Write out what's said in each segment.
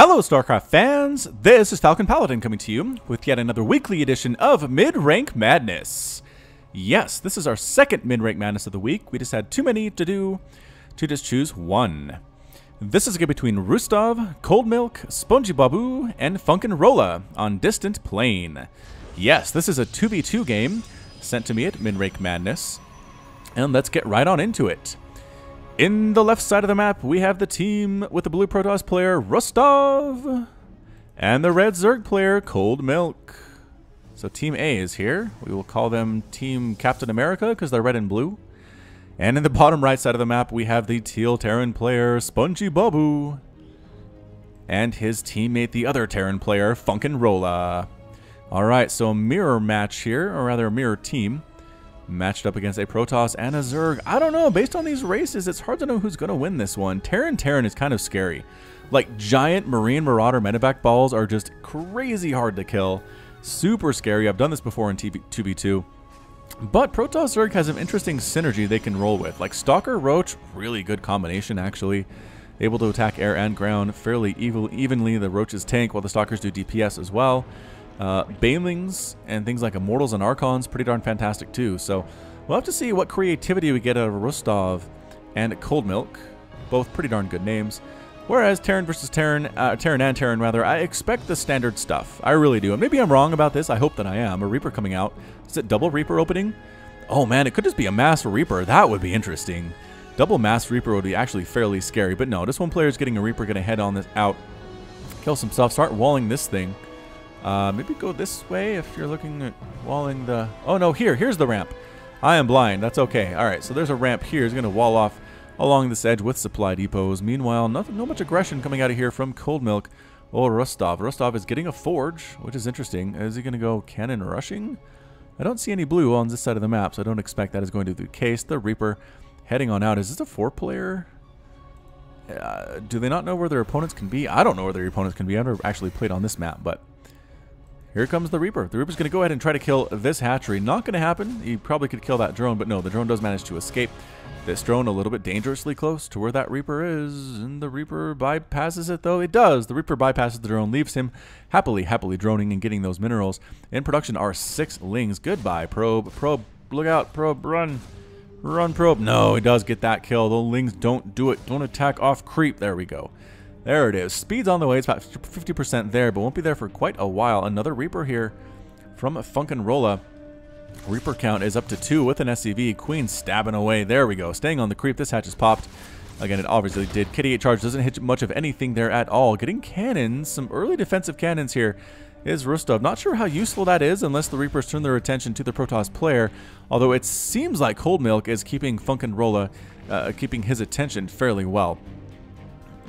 Hello StarCraft fans, this is Falcon Paladin coming to you with yet another weekly edition of Mid-Rank Madness. Yes, this is our second Mid-Rank Madness of the week. We just had too many to do to just choose one. This is a game between Rustov, Cold Milk, Spongie Babu, and Funkin' Rolla on Distant Plane. Yes, this is a 2v2 game sent to me at Mid-Rank Madness. And let's get right on into it. In the left side of the map, we have the team with the blue Protoss player, Rustov, and the red Zerg player, Cold Milk. So Team A is here. We will call them Team Captain America because they're red and blue. And in the bottom right side of the map, we have the teal Terran player, Spongie Babu, and his teammate, the other Terran player, Funkin' Rolla. Alright, so a mirror match here, or rather a mirror team. Matched up against a Protoss and a Zerg. I don't know, based on these races, it's hard to know who's going to win this one. Terran is kind of scary. Like, giant Marine Marauder medevac balls are just crazy hard to kill. Super scary. I've done this before in 2v2. But Protoss Zerg has some interesting synergy they can roll with. Like, Stalker Roach, really good combination, actually. Able to attack air and ground fairly evenly. The Roaches tank while the Stalkers do DPS as well. Banelings and things like Immortals and Archons, pretty darn fantastic too. So we'll have to see what creativity we get out of Rustov and Cold Milk. Both pretty darn good names. Whereas Terran versus Terran, Terran rather, I expect the standard stuff. I really do. And maybe I'm wrong about this. I hope that I am. A Reaper coming out. Is it double Reaper opening? Oh man, it could just be a mass Reaper. That would be interesting. Double mass Reaper would be actually fairly scary. But no, this one player is getting a Reaper, gonna head on this out, kill some stuff, start walling this thing. Maybe go this way if you're looking at walling the... Oh no, here's the ramp. I am blind, that's okay. Alright, so there's a ramp here. He's going to wall off along this edge with supply depots. Meanwhile, no much aggression coming out of here from Cold Milk or Rustov. Rustov is getting a forge, which is interesting. Is he going to go cannon rushing? I don't see any blue on this side of the map, so I don't expect that is going to be the case. The Reaper heading on out. Is this a 4-player? Do they not know where their opponents can be? I don't know where their opponents can be. I've never actually played on this map, but... Here comes the Reaper. The Reaper's going to go ahead and try to kill this hatchery. Not going to happen. He probably could kill that drone, but no, the drone does manage to escape. This drone a little bit dangerously close to where that Reaper is, and the Reaper bypasses it, though. It does. The Reaper bypasses the drone, leaves him happily droning and getting those minerals. In production are 6 lings. Goodbye, Probe. Probe, look out. Probe, run. Run, Probe. No, he does get that kill. The lings don't do it. Don't attack off creep. There we go. There it is. Speed's on the way. It's about 50% there, but won't be there for quite a while. Another Reaper here from Funkin' Rolla. Reaper count is up to 2 with an SCV. Queen stabbing away. There we go. Staying on the creep. This hatch is popped. Again, it obviously did. Kitty 8 charge doesn't hit much of anything there at all. Getting cannons. Some early defensive cannons here is Rustov. Not sure how useful that is unless the Reapers turn their attention to the Protoss player. Although it seems like Cold Milk is keeping Funkin' Rolla, keeping his attention fairly well.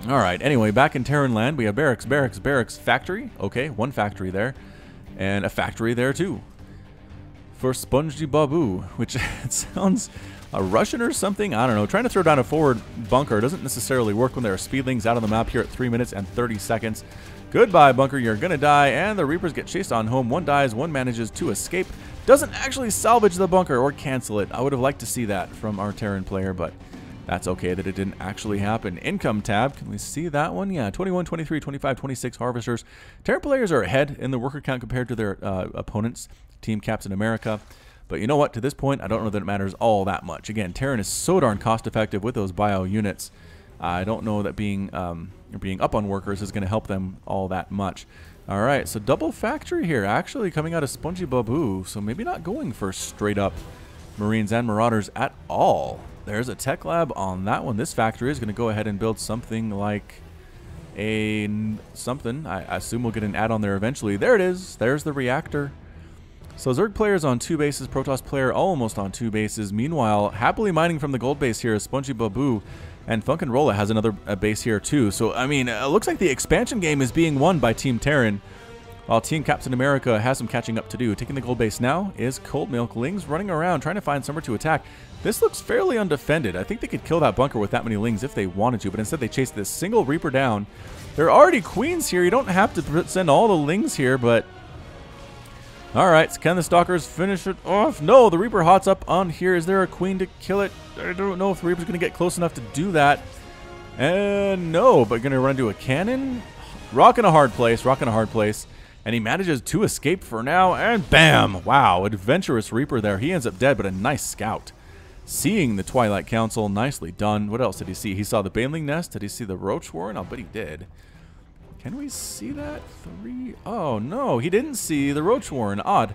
Alright, anyway, back in Terran land, we have barracks, factory. Okay, 1 factory there. And a factory there, too. For Spongie Babu, which it sounds a Russian or something. I don't know. Trying to throw down a forward bunker doesn't necessarily work when there are speedlings out on the map here at 3 minutes and 30 seconds. Goodbye, bunker. You're going to die. And the Reapers get chased on home. 1 dies, 1 manages to escape. Doesn't actually salvage the bunker or cancel it. I would have liked to see that from our Terran player, but... that's okay that it didn't actually happen. Income tab, can we see that one? Yeah, 21, 23, 25, 26 harvesters. Terran players are ahead in the worker count compared to their opponents, Team Captain America. But you know what? To this point, I don't know that it matters all that much. Again, Terran is so darn cost effective with those bio units. I don't know that being up on workers is going to help them all that much. All right, so double factory here, actually coming out of Spongie Babu. So maybe not going for straight up Marines and Marauders at all. There's a tech lab on that one. This factory is going to go ahead and build something like something. I assume we'll get an add-on there eventually. There it is. There's the reactor. So Zerg player's on 2 bases. Protoss player almost on 2 bases. Meanwhile, happily mining from the gold base here is Spongie Babu. And Funkin' Rolla has another base here too. So, I mean, it looks like the expansion game is being won by Team Terran, while Team Captain America has some catching up to do. Taking the gold base now is Cold Milk. Lings running around, trying to find somewhere to attack. This looks fairly undefended. I think they could kill that bunker with that many Lings if they wanted to, but instead they chased this single Reaper down. There are already Queens here. You don't have to send all the Lings here, but... Alright, so can the Stalkers finish it off? No, the Reaper hots up on here. Is there a Queen to kill it? I don't know if the Reaper's going to get close enough to do that. And no, but going to run into a cannon? Rock in a hard place, rock in a hard place. And he manages to escape for now, and bam! Wow, Adventurous Reaper there. He ends up dead, but a nice scout. Seeing the Twilight Council, nicely done. What else did he see? He saw the Baneling Nest. Did he see the Roach Warren? I'll bet he did. Can we see that? 3? Oh, no, he didn't see the Roach Warren. Odd.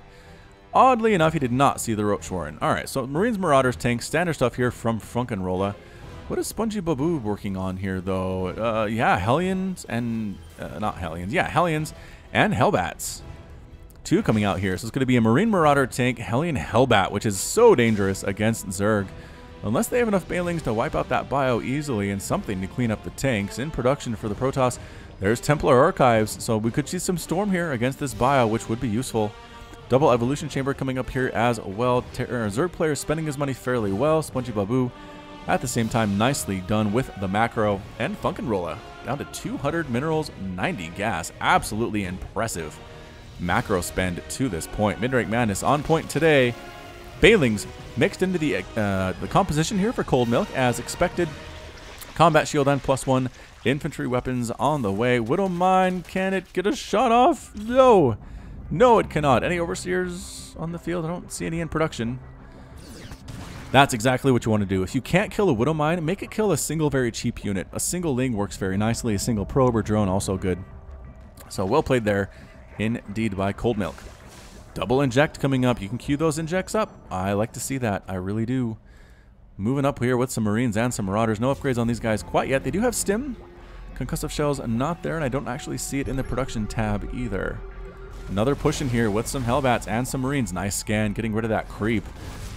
Oddly enough, he did not see the Roach Warren. All right, so Marines, Marauders, tanks, standard stuff here from Funkenrolla. What is Spongie Babu working on here, though? Yeah, Hellions and... not Hellions. Yeah, Hellions and Hellbats. 2 coming out here. So it's going to be a Marine Marauder tank, Hellion Hellbat, which is so dangerous against Zerg. Unless they have enough Banelings to wipe out that bio easily and something to clean up the tanks. In production for the Protoss, there's Templar Archives. So we could see some Storm here against this bio, which would be useful. Double Evolution Chamber coming up here as well. Zerg player spending his money fairly well. Spongie Babu at the same time nicely done with the macro. And Funkenrolla down to 200 minerals, 90 gas. Absolutely impressive macro spend to this point. Midrank Madness on point today. Banelings mixed into the composition here for Cold Milk as expected. Combat shield and +1 infantry weapons on the way. Widowmine, can it get a shot off? No. No, it cannot. Any Overseers on the field? I don't see any in production. That's exactly what you want to do. If you can't kill a Widowmine, make it kill a single very cheap unit. A single Ling works very nicely. A single probe or drone also good. So well played there indeed by Cold Milk. Double inject coming up. You can queue those injects up. I like to see that. I really do. Moving up here with some Marines and some Marauders. No upgrades on these guys quite yet. They do have Stim. Concussive Shells not there, and I don't actually see it in the production tab either. Another push in here with some Hellbats and some Marines. Nice scan, getting rid of that creep.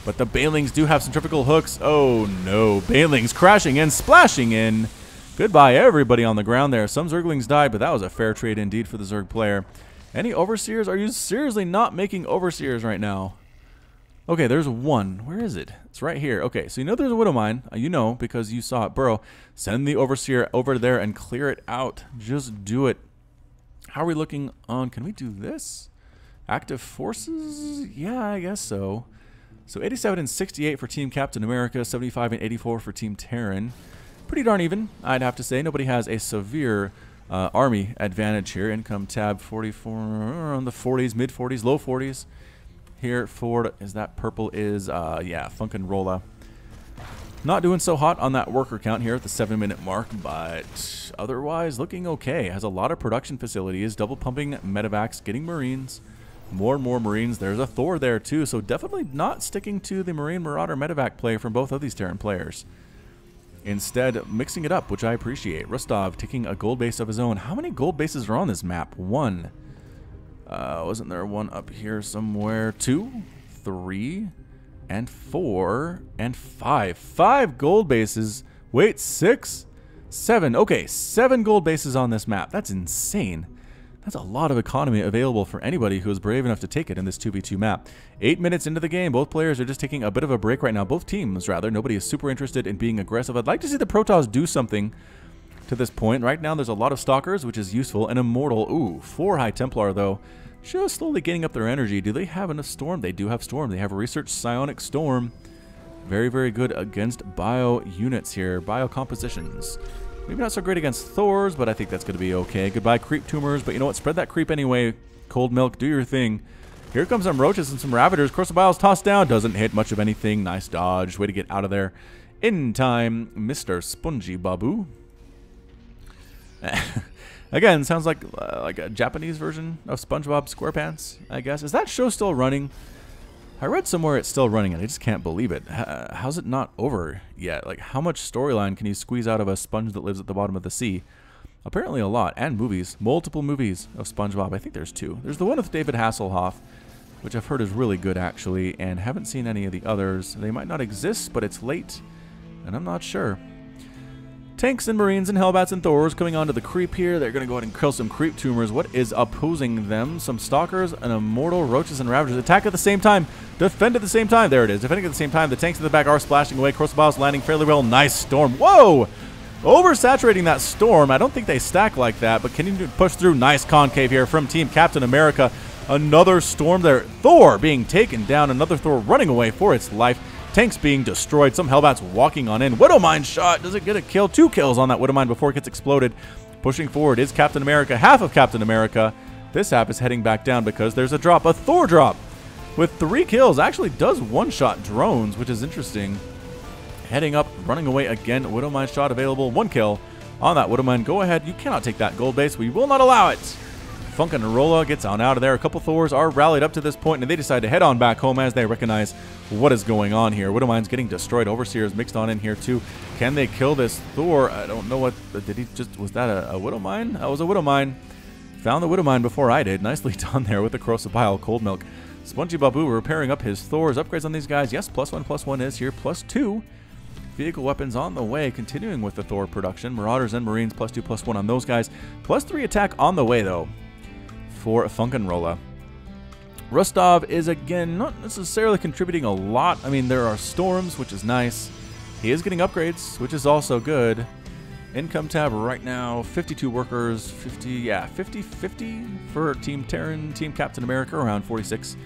But the Banelings do have centrifugal hooks. Oh no, Banelings crashing in, splashing in. Goodbye everybody on the ground there. Some Zerglings died, but that was a fair trade indeed for the Zerg player. Any Overseers? Are you seriously not making Overseers right now? Okay, there's one. Where is it? It's right here. Okay, so you know there's a Widowmine. You know because you saw it burrow. Send the Overseer over there and clear it out. Just do it. How are we looking on? Can we do this? Active forces? Yeah, I guess so. So 87 and 68 for Team Captain America. 75 and 84 for Team Terran. Pretty darn even, I'd have to say. Nobody has a severe army advantage here. Income tab 44 on the 40s, mid 40s, low 40s. Here for, is that purple is, yeah, Funkenrolla. Not doing so hot on that worker count here at the 7-minute mark, but otherwise looking okay. Has a lot of production facilities, double pumping medevacs, getting Marines, more and more Marines. There's a Thor there too, so definitely not sticking to the Marine Marauder medevac play from both of these Terran players. Instead, mixing it up, which I appreciate. Rostov taking a gold base of his own. How many gold bases are on this map? 1. Wasn't there one up here somewhere? 2, 3, and 4, and 5. 5 gold bases. Wait, 6, 7. Okay, 7 gold bases on this map. That's insane. That's a lot of economy available for anybody who is brave enough to take it in this 2v2 map. 8 minutes into the game, both players are just taking a bit of a break right now. Both teams, rather. Nobody is super interested in being aggressive. I'd like to see the Protoss do something to this point. Right now, there's a lot of Stalkers, which is useful. An Immortal. Ooh, 4 High Templar, though. Just slowly gaining up their energy. Do they have enough Storm? They do have Storm. They have a Research Psionic Storm. Very, very good against bio units here. Bio compositions. Maybe not so great against Thors, but I think that's going to be okay. Goodbye, Creep Tumors. But you know what? Spread that creep anyway. Cold Milk, do your thing. Here comes some Roaches and some Ravagers. Corsa Biles tossed down. Doesn't hit much of anything. Nice dodge. Way to get out of there in time, Mr. Spongie Babu. Again, sounds like a Japanese version of SpongeBob SquarePants, I guess. Is that show still running? I read somewhere it's still running, and I just can't believe it. How's it not over yet? Like, how much storyline can you squeeze out of a sponge that lives at the bottom of the sea? Apparently a lot. And movies. Multiple movies of SpongeBob. I think there's 2. There's the one with David Hasselhoff, which I've heard is really good, actually, and haven't seen any of the others. They might not exist, but it's late, and I'm not sure. Tanks and Marines and Hellbats and Thors coming onto the creep here. They're going to go ahead and kill some Creep Tumors. What is opposing them? Some Stalkers, an Immortal, Roaches, and Ravagers. Attack at the same time. Defend at the same time. There it is. Defending at the same time. The tanks in the back are splashing away. Corsa Biles landing fairly well. Nice Storm. Whoa! Oversaturating that Storm. I don't think they stack like that, but can you push through? Nice concave here from Team Captain America. Another Storm there. Thor being taken down. Another Thor running away for its life. Tanks being destroyed. Some Hellbats walking on in. Widowmine shot. Does it get a kill? 2 kills on that Widowmine before it gets exploded. Pushing forward is Captain America, half of Captain America. This half is heading back down because there's a drop, a Thor drop. With 3 kills, actually does one-shot drones, which is interesting. Heading up, running away again. Widowmine shot available. 1 kill on that Widowmine. Go ahead. You cannot take that gold base. We will not allow it. Funkin' gets on out of there. A couple Thors are rallied up to this point, and they decide to head on back home as they recognize what is going on here. Widowmine's getting destroyed. Overseer's mixed on in here too. Can they kill this Thor? I don't know what. Did he just? Was that a Widowmine? That was a Widowmine. Found the Widowmine before I did. Nicely done there with the corrosive bile. Cold milk. Spongie Babu repairing up his Thors. Upgrades on these guys. Yes, +1/+1 is here. +2. Vehicle weapons on the way. Continuing with the Thor production. Marauders and Marines +2/+1 on those guys. +3 attack on the way though for Funkin'. Rostov is again not necessarily contributing a lot. I mean, there are storms, which is nice. He is getting upgrades, which is also good. Income tab right now, 52 workers, 50 for Team Terran, Team Captain America, around 46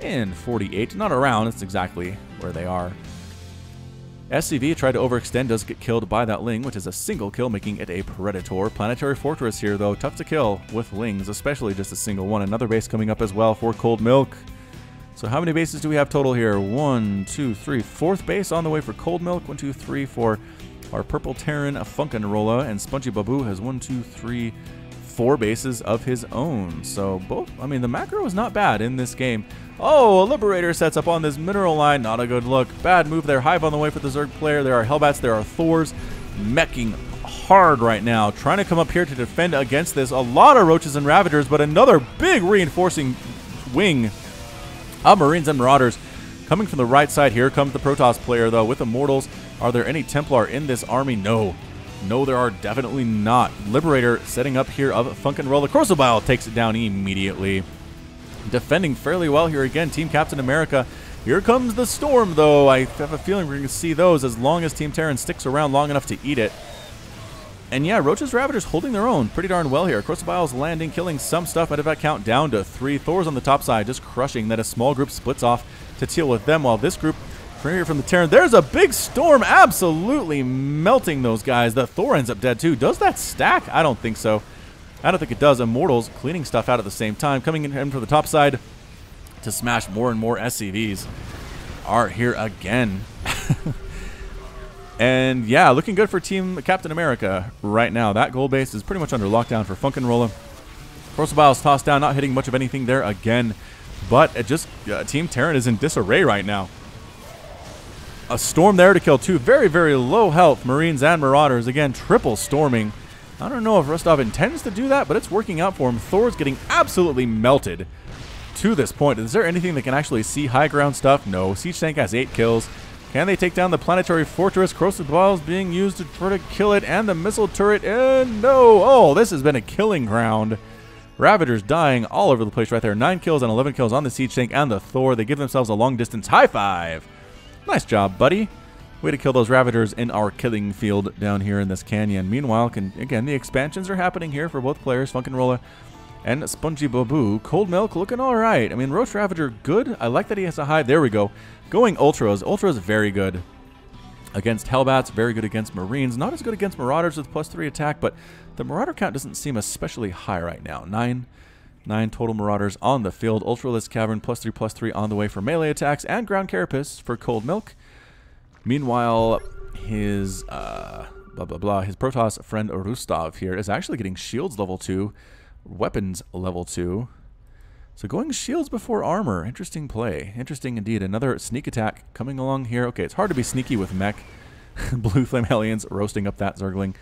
and 48. Not around, it's exactly where they are. SCV tried to overextend, does get killed by that Ling, which is a single kill, making it a Predator. Planetary Fortress here, though, tough to kill with Lings, especially just a single one. Another base coming up as well for Cold Milk. So how many bases do we have total here? 1, 2, 3. 4th base on the way for Cold Milk. 1, 2, 3 for our Purple Terran, Funkin' and Spongie Babu has 1, 2, 3, 4 bases of his own. So both, I mean, the macro is not bad in this game. Oh, a Liberator sets up on this mineral line. Not a good look. Bad move there. Hive on the way for the Zerg player. There are Hellbats. There are Thors. Meching hard right now. Trying to come up here to defend against this. A lot of Roaches and Ravagers, but another big reinforcing wing of Marines and Marauders. Coming from the right side, here comes the Protoss player, though, with Immortals. Are there any Templar in this army? No. No, there are definitely not. Liberator setting up here of Funkin' Crucible takes it down immediately. Defending fairly well here again, Team Captain America. Here comes the storm, though. I have a feeling we're going to see those as long as Team Terran sticks around long enough to eat it. And yeah, Roaches Ravagers holding their own pretty darn well here. Crucibles landing, killing some stuff. Medevac count down to 3. Thors on the top side, just crushing. Then a small group splits off to deal with them, while this group here from the Terran. There's a big storm absolutely melting those guys. The Thor ends up dead too. Does that stack? I don't think so. I don't think it does. Immortals cleaning stuff out at the same time. Coming in from the top side to smash more and more SCVs are here again. And yeah, looking good for Team Captain America right now. That gold base is pretty much under lockdown for Funkin'. Crucibles tossed down, not hitting much of anything there again. But it just Team Terran is in disarray right now. A storm there to kill 2 very, very low health Marines and Marauders. Again, triple storming. I don't know if Rostov intends to do that, but it's working out for him. Thor's getting absolutely melted to this point. Is there anything that can actually see high ground stuff? No. Siege Tank has 8 kills. Can they take down the Planetary Fortress? Corrosive Balls being used to try to kill it, and the missile turret, and no. Oh, this has been a killing ground. Ravagers dying all over the place right there. 9 kills and 11 kills on the Siege Tank and the Thor. They give themselves a long distance high five. Nice job, buddy. Way to kill those Ravagers in our killing field down here in this canyon. Meanwhile, again, the expansions are happening here for both players, Funkin' and Spongie Babu. Cold Milk looking all right. I mean, Roach Ravager, good. I like that he has a hive. There we go. Going Ultras. Ultras very good against Hellbats. Very good against Marines. Not as good against Marauders with +3 attack, but the Marauder count doesn't seem especially high right now. 9 total Marauders on the field. Ultralisk Cavern +3/+3 on the way for melee attacks, and Ground Carapace for Cold Milk. Meanwhile, his his Protoss friend Rustov here is actually getting shields level 2, weapons level 2. So going shields before armor. Interesting play. Interesting indeed. Another sneak attack coming along here. Okay, it's hard to be sneaky with mech. Blue Flame Aliens roasting up that Zergling.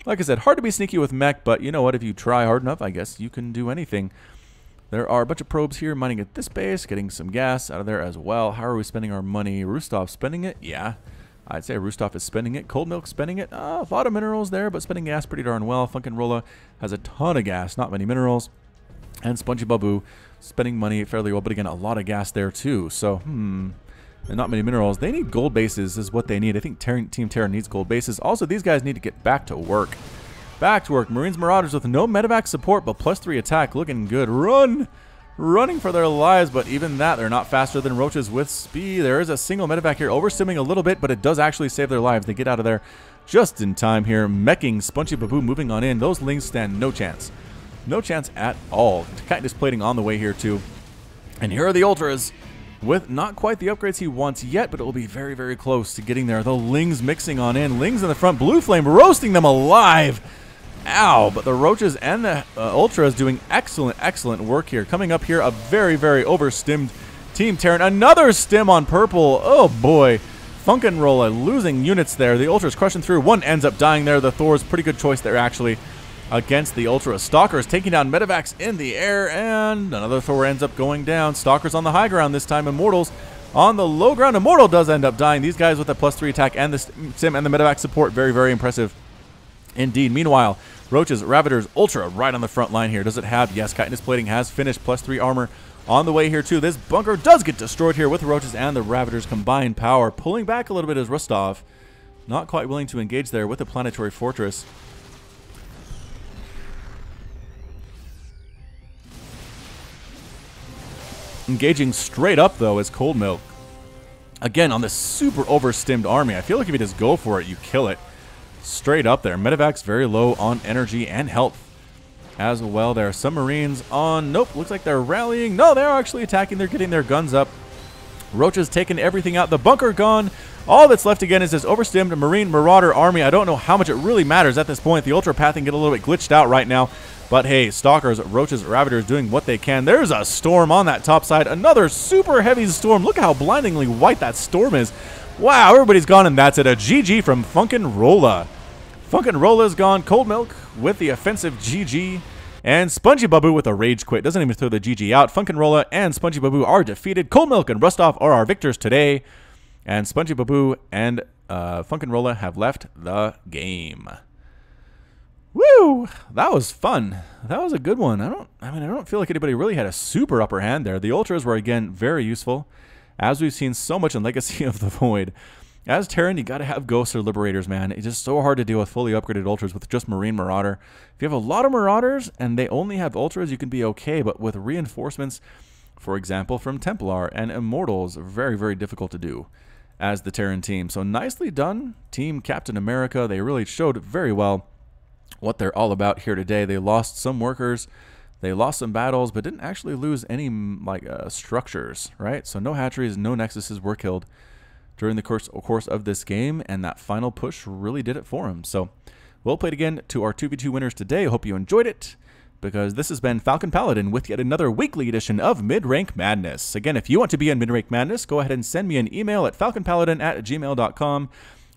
Like I said, hard to be sneaky with mech, but you know what? If you try hard enough, I guess you can do anything. There are a bunch of probes here mining at this base, getting some gas out of there as well. How are we spending our money? Rustov spending it? Yeah. I'd say Rustov is spending it. Cold Milk spending it. A lot of minerals there, but spending gas pretty darn well. Funkin' has a ton of gas, not many minerals. And Spongie Babu spending money fairly well, but again, a lot of gas there too. So, and not many minerals. They need gold bases is what they need. I think Team Terran needs gold bases. Also, these guys need to get back to work. Back to work. Marines Marauders with no medevac support, but +3 attack. Looking good. Running for their lives, but even that, they're not faster than Roaches with speed. There is a single medevac here, overstimming a little bit, but it does actually save their lives. They get out of there just in time here. Meching Spongie Babu moving on in. Those Lings stand no chance. No chance at all. Chitinous plating on the way here too. And here are the Ultras with not quite the upgrades he wants yet, but it will be very, very close to getting there. The Lings mixing on in. Lings in the front. Blue Flame roasting them alive. Ow, but the Roaches and the Ultras doing excellent, excellent work here. Coming up here, a very, very overstimmed Team Terran. Another stim on purple. Oh, boy. Funkenrolla losing units there. The Ultras crushing through. One ends up dying there. The Thor's pretty good choice there, actually, against the Ultra. Stalkers taking down Medivacs in the air, and another Thor ends up going down. Stalkers on the high ground this time. Immortals on the low ground. Immortal does end up dying. These guys with the +3 attack and the Sim and the Medivac support. Very, very impressive indeed. Meanwhile, Roaches, Ravagers, Ultra right on the front line here. Does it have? Yes, Chitinous plating has finished. +3 armor on the way here too. This bunker does get destroyed here with the Roaches and the Ravagers combined power. Pulling back a little bit is Rostov. Not quite willing to engage there with the Planetary Fortress. Engaging straight up though is Cold Milk. Again on this super overstimmed army. I feel like if you just go for it, you kill it. Straight up there. Medivac's very low on energy and health as well there. Submarines on. Nope, looks like they're rallying. No, they're actually attacking. They're getting their guns up. Roaches taking everything out. The bunker gone. All that's left again is this overstimmed Marine Marauder army. I don't know how much it really matters at this point. The Ultra Pathing get a little bit glitched out right now. But hey, Stalkers, Roaches, Ravagers doing what they can. There's a storm on that top side. Another super heavy storm. Look how blindingly white that storm is. Wow, everybody's gone, and that's it. A GG from Funkenrolla. Funkenrolla's gone. Cold Milk with the offensive GG. And Spongie Babu with a rage quit. Doesn't even throw the GG out. Funkenrolla and Spongie Babu are defeated. Cold Milk and Rostov are our victors today. And Spongie Babu and Funkenrolla have left the game. Woo! That was fun. That was a good one. I don't feel like anybody really had a super upper hand there. The Ultras were again very useful, as we've seen so much in Legacy of the Void. As Terran, you got to have Ghosts or Liberators, man. It's just so hard to deal with fully upgraded Ultras with just Marine Marauder. If you have a lot of Marauders and they only have Ultras, you can be okay, but with reinforcements, for example, from Templar and Immortals, very, very difficult to do as the Terran team. So nicely done, Team Captain America. They really showed very well what they're all about here today. They lost some workers, they lost some battles, but didn't actually lose any structures, right? So no hatcheries, no nexuses were killed during the course of this game, and that final push really did it for them. So we'll play it again to our 2v2 winners today. I hope you enjoyed it, because this has been Falcon Paladin with yet another weekly edition of Midrank Madness. Again, if you want to be in Midrank Madness, go ahead and send me an email at falconpaladin@gmail.com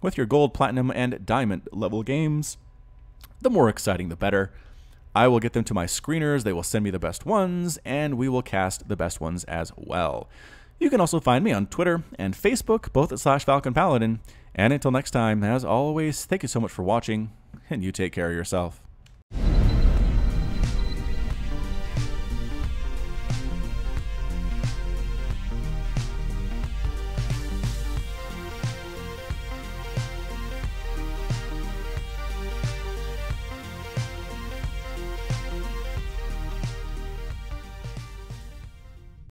with your gold, platinum, and diamond level games. The more exciting, the better. I will get them to my screeners. They will send me the best ones, and we will cast the best ones as well. You can also find me on Twitter and Facebook, both at /FalconPaladin. And until next time, as always, thank you so much for watching, and you take care of yourself.